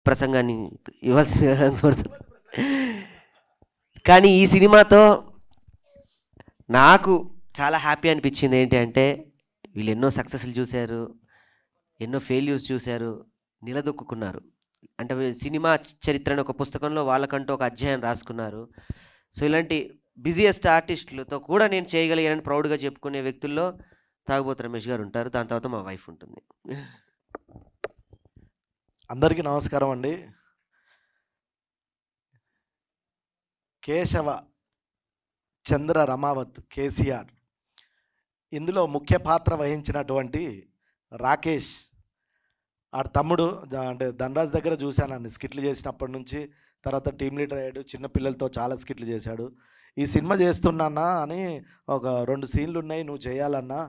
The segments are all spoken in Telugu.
ప్రసంగాన్ని ఇవ్వాల్సిందిగా కోరుతున్నాను. కానీ ఈ సినిమాతో నాకు చాలా హ్యాపీ అనిపించింది ఏంటి అంటే, వీళ్ళు ఎన్నో సక్సెస్లు చూశారు, ఎన్నో ఫెయిల్యూర్స్ చూశారు, నిలదొక్కున్నారు. అంటే సినిమా చరిత్ర అని ఒక పుస్తకంలో వాళ్ళకంటూ ఒక అధ్యాయం రాసుకున్నారు. సో ఇలాంటి బిజియెస్ట్ ఆర్టిస్టులతో కూడా నేను చేయగలిగానని ప్రౌడ్గా చెప్పుకునే వ్యక్తుల్లో తాగుబోతు రమేష్ గారు ఉంటారు. దాని తర్వాత మా వైఫ్ ఉంటుంది. అందరికీ నమస్కారం అండి. కేశవ చంద్ర రమావత్ కేసీఆర్ ఇందులో ముఖ్య పాత్ర వహించినటువంటి రాకేష్ ఆ తమ్ముడు అంటే ధనరాజ్ దగ్గర చూశాను అన్ని స్కిట్లు చేసినప్పటి నుంచి. తర్వాత టీమ్ లీడర్ అయ్యాడు, చిన్న పిల్లలతో చాలా స్కిట్లు చేశాడు. ఈ సినిమా చేస్తున్నానా అని ఒక 2 సీన్లు ఉన్నాయి, నువ్వు చేయాలన్నా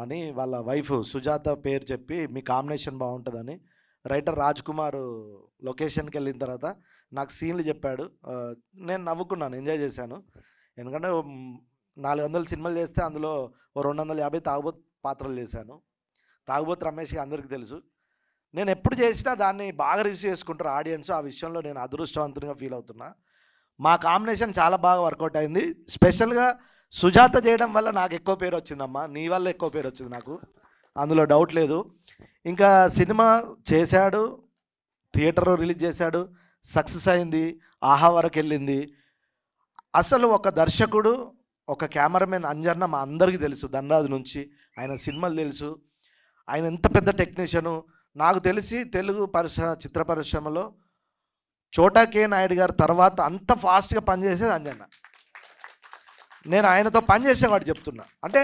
అని వాళ్ళ వైఫ్ సుజాత పేరు చెప్పి మీ కాంబినేషన్ బాగుంటుందని రైటర్ రాజ్ కుమార్ లొకేషన్కి వెళ్ళిన తర్వాత నాకు సీన్లు చెప్పాడు. నేను నవ్వుకున్నాను, ఎంజాయ్ చేశాను. ఎందుకంటే 400 సినిమాలు చేస్తే అందులో ఓ 250 తాగుబోతు పాత్రలు చేశాను. తాగుబోతు రమేష్కి అందరికీ తెలుసు. నేను ఎప్పుడు చేసినా దాన్ని బాగా రిసీవ్ చేసుకుంటారు ఆడియన్స్. ఆ విషయంలో నేను అదృష్టవంతునిగా ఫీల్ అవుతున్నా. మా కాంబినేషన్ చాలా బాగా వర్కౌట్ అయింది. స్పెషల్గా సుజాత చేయడం వల్ల నాకు ఎక్కువ పేరు వచ్చిందమ్మా, నీ వల్ల ఎక్కువ పేరు వచ్చింది నాకు, అందులో డౌట్ లేదు. ఇంకా సినిమా చేశాడు, థియేటర్లో రిలీజ్ చేశాడు, సక్సెస్ అయింది, ఆహా వరకు వెళ్ళింది. అసలు ఒక దర్శకుడు, ఒక కెమెరామెన్ అంజన్న మా అందరికీ తెలుసు, ధనరాజు నుంచి ఆయన సినిమాలు తెలుసు. ఆయన ఎంత పెద్ద టెక్నీషియను. నాకు తెలిసి తెలుగు చిత్ర పరిశ్రమలో చోటా కే నాయుడు గారి తర్వాత అంత ఫాస్ట్గా పనిచేసేది అంజన్న. నేను ఆయనతో పనిచేసేవాడు చెప్తున్నా. అంటే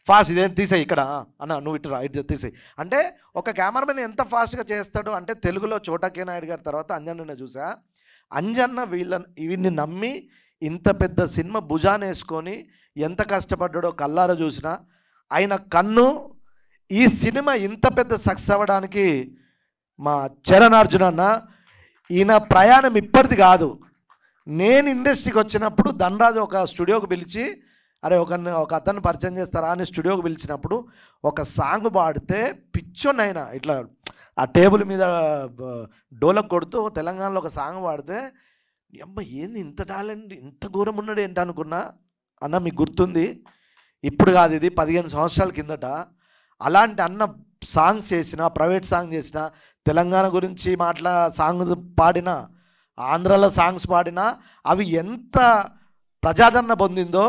ఫాస్ట్ ఇదేంటి తీసేయి ఇక్కడ అన్న, నువ్వు ఇటు రా, ఇటు తీసేయి అంటే ఒక కెమెరామెన్ ఎంత ఫాస్ట్గా చేస్తాడు అంటే తెలుగులో చోటా కే నాయుడు గారి తర్వాత అంజన్ననే చూసా. అంజన్న వీడిని నమ్మి ఇంత పెద్ద సినిమా భుజాన వేసుకొని ఎంత కష్టపడ్డాడో కల్లారా చూసిన. ఆయన కన్ను ఈ సినిమా ఇంత పెద్ద సక్సెస్ అవ్వడానికి మా చరణ్ అర్జున్ అన్న, ఈయన ప్రయాణం ఇప్పటిది కాదు. నేను ఇండస్ట్రీకి వచ్చినప్పుడు ధనరాజు ఒక స్టూడియోకి పిలిచి, అరే ఒక అతన్ని పరిచయం చేస్తారా అని స్టూడియోకి పిలిచినప్పుడు ఒక సాంగ్ పాడితే పిచ్చోనైనా ఇట్లా ఆ టేబుల్ మీద డోలకు కొడుతూ తెలంగాణలో ఒక సాంగ్ పాడితే, అమ్మ ఏంది ఇంత టాలెంట్, ఇంత ఘోరం ఉన్నాడు ఏంటి అనుకున్నా. అన్న మీకు గుర్తుంది, ఇప్పుడు కాదు ఇది 15 సంవత్సరాల కిందట. అలాంటి అన్న సాంగ్స్ చేసిన, ప్రైవేట్ సాంగ్ చేసిన, తెలంగాణ గురించి సాంగ్ పాడిన, ఆంధ్రాలో సాంగ్స్ పాడినా అవి ఎంత ప్రజాదరణ పొందిందో.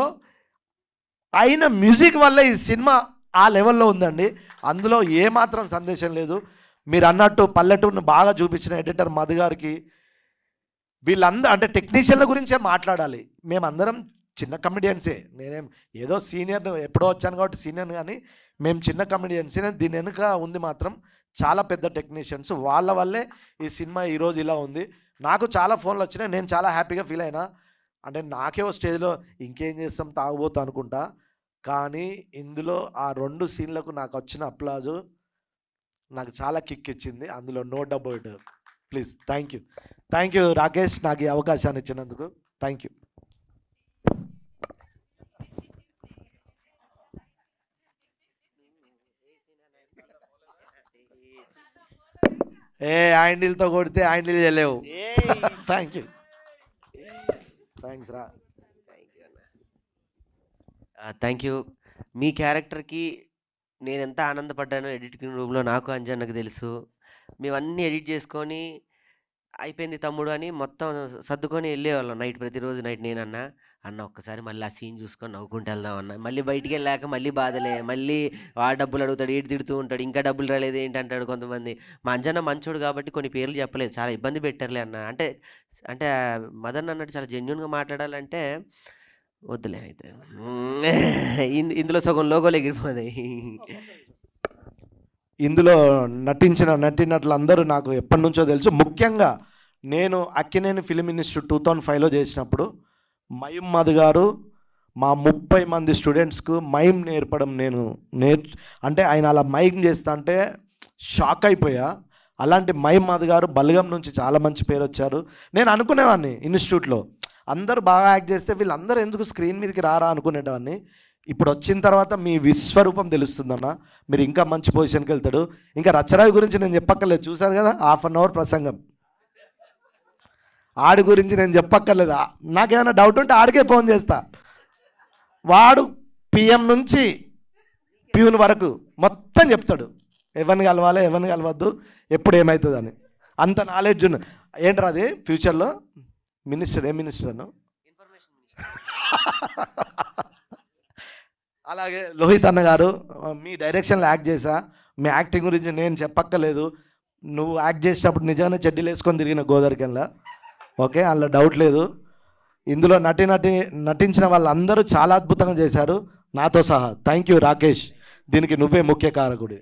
అయిన మ్యూజిక్ వల్ల ఈ సినిమా ఆ లెవెల్లో ఉందండి. అందులో ఏమాత్రం సందేశం లేదు. మీరు అన్నట్టు పల్లెటూరును బాగా చూపించిన ఎడిటర్ మధు గారికి, వీళ్ళందరూ అంటే టెక్నీషియన్ల గురించే మాట్లాడాలి. మేమందరం చిన్న కమెడియన్సే. నేనేం ఏదో సీనియర్ ఎప్పుడో వచ్చాను కాబట్టి సీనియర్, కానీ మేము చిన్న కమెడియన్సే. దీని వెనుక ఉంది మాత్రం చాలా పెద్ద టెక్నీషియన్స్. వాళ్ళ వల్లే ఈ సినిమా ఈరోజు ఇలా ఉంది. నాకు చాలా ఫోన్లు వచ్చినాయి, నేను చాలా హ్యాపీగా ఫీల్ అయినా. అంటే నాకే ఓ స్టేజ్లో ఇంకేం చేస్తాం తాగుబోతు అనుకుంటా. కానీ ఇందులో ఆ 2 సీన్లకు నాకు వచ్చిన అప్లాజు నాకు చాలా కిక్ ఇచ్చింది. అందులో no doubt. Please thank you Rakesh, నాకు ఈ అవకాశాన్ని ఇచ్చినందుకు థ్యాంక్ యూ. హ్యాండిల్తో కొడితే హ్యాండిల్ చేయలేవు. థ్యాంక్ యూ, థ్యాంక్స్ రా. Thank you. మీ క్యారెక్టర్కి నేను ఎంత ఆనందపడ్డానో ఎడిటింగ్ రూమ్లో నాకు అంజన్నకు తెలుసు. మేమన్నీ ఎడిట్ చేసుకొని అయిపోయింది తమ్ముడు అని మొత్తం సర్దుకొని వెళ్ళేవాళ్ళం నైట్, ప్రతిరోజు నైట్. నేనన్నా అన్న ఒక్కసారి మళ్ళీ ఆ సీన్ చూసుకొని నవ్వుకుంటూ వెళ్దాం అన్న. మళ్ళీ బయటికి వెళ్ళాక మళ్ళీ బాధలే, మళ్ళీ వాడు డబ్బులు అడుగుతాడు, ఏడు తిడుతూ ఉంటాడు, ఇంకా డబ్బులు రాలేదు ఏంటి అంటాడు కొంతమంది. మా అంజన్న మంచోడు కాబట్టి కొన్ని పేర్లు చెప్పలేదు, చాలా ఇబ్బంది పెట్టారులే అన్న. అంటే అంటే మదన్ అన్నట్టు చాలా జెన్యున్గా మాట్లాడాలంటే వద్దులే అయితే. ఇందులో సగం లోగోలు ఎగిరిపోతాయి. ఇందులో నటించిన నటీనటులందరూ నాకు ఎప్పటి నుంచో తెలుసు. ముఖ్యంగా నేను అక్కినేని ఫిలిం ఇన్స్టిట్యూట్ 2005లో చేసినప్పుడు మయం మధు గారు మా 30 మంది స్టూడెంట్స్కు మైమ్ నేర్పడం అంటే ఆయన అలా మైమ్ చేస్తా అంటే షాక్ అయిపోయా. అలాంటి మైమ్ మధు గారు బల్గం నుంచి చాలా మంచి పేరు వచ్చారు. నేను అనుకునేవాడిని ఇన్స్టిట్యూట్లో అందరూ బాగా యాక్ట్ చేస్తే వీళ్ళందరూ ఎందుకు స్క్రీన్ మీదకి రారా అనుకునేవాడిని. ఇప్పుడు వచ్చిన తర్వాత మీ విశ్వరూపం తెలుస్తుందన్న, మీరు ఇంకా మంచి పొజిషన్కి వెళ్తాడు. ఇంకా రచ్చరావి గురించి నేను చెప్పక్కర్లేదు, చూశారు కదా 1/2 అవర్ ప్రసంగం. ఆడి గురించి నేను చెప్పక్కర్లేదా, నాకేమైనా డౌట్ ఉంటే ఆడికే ఫోన్ చేస్తా. వాడు పిఎం నుంచి ప్యూన్ వరకు మొత్తం చెప్తాడు, ఎవరిని కలవాలి ఎవరిని కలవద్దు ఎప్పుడు ఏమవుతుందని. అంత నాలెడ్జ్ ఉన్న ఏంట్రా అది ఫ్యూచర్లో మినిస్టర్, ఏ మినిస్టర్ అను. అలాగే లోహిత్ అన్న గారు, మీ డైరెక్షన్లో యాక్ట్ చేశా, మీ యాక్టింగ్ గురించి నేను చెప్పక్కర్లేదు. నువ్వు యాక్ట్ చేసేటప్పుడు నిజంగానే చెడ్డీలు వేసుకొని తిరిగిన గోదరికెల్లా, ఓకే, అందులో డౌట్ లేదు. ఇందులో నటించిన వాళ్ళందరూ చాలా అద్భుతంగా చేశారు, నాతో సహా. థ్యాంక్ యూ రాకేష్, దీనికి నువ్వే ముఖ్య కారకుడి.